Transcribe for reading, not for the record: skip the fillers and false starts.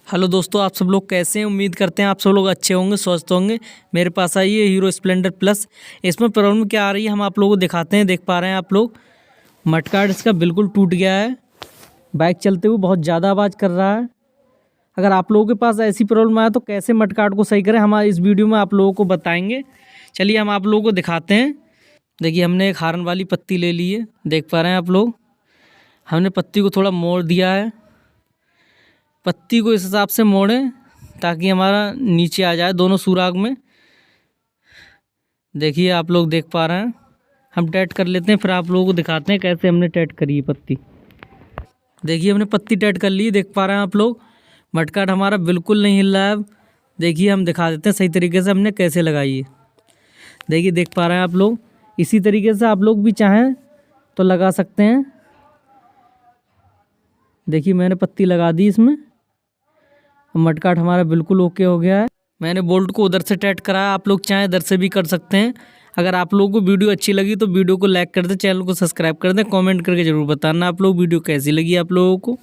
Hello दोस्तों, आप सब लोग कैसे हैं। उम्मीद करते हैं आप सब लोग अच्छे होंगे, स्वस्थ होंगे। मेरे पास आई है हीरो स्प्लेंडर प्लस। इसमें प्रॉब्लम क्या आ रही है हम आप लोगों को दिखाते हैं। देख पा रहे हैं आप लोग, मडगार्ड इसका बिल्कुल टूट गया है। बाइक चलते हुए बहुत ज़्यादा आवाज़ कर रहा है। अगर आप लोगों के पास ऐसी प्रॉब्लम आए तो कैसे मडगार्ड को सही करें, हम इस वीडियो में आप लोगों को बताएंगे। चलिए हम आप लोगों को दिखाते हैं। देखिए, हमने एक हारन वाली पत्ती ले ली है। देख पा रहे हैं आप लोग, हमने पत्ती को थोड़ा मोड़ दिया है। पत्ती को इस हिसाब से मोड़ें ताकि हमारा नीचे आ जाए दोनों सुराग में। देखिए, आप लोग देख पा रहे हैं। हम टाइट कर लेते हैं, फिर आप लोगों को दिखाते हैं कैसे हमने टाइट करी है पत्ती। देखिए, हमने पत्ती टाइट कर ली। देख पा रहे हैं आप लोग, मडगार्ड हमारा बिल्कुल नहीं हिल रहा है। अब देखिए, हम दिखा देते हैं सही तरीके से हमने कैसे लगाई है। देखिए, देख पा रहे हैं आप लोग। इसी तरीके से आप लोग भी चाहें तो लगा सकते हैं। देखिए, मैंने पत्ती लगा दी इसमें। मडगार्ड हमारा बिल्कुल ओके हो गया है। मैंने बोल्ट को उधर से टाइट कराया, आप लोग चाहें इधर से भी कर सकते हैं। अगर आप लोगों को वीडियो अच्छी लगी तो वीडियो को लाइक कर दें, चैनल को सब्सक्राइब कर दें, कमेंट करके ज़रूर बताना आप लोग वीडियो कैसी लगी आप लोगों को।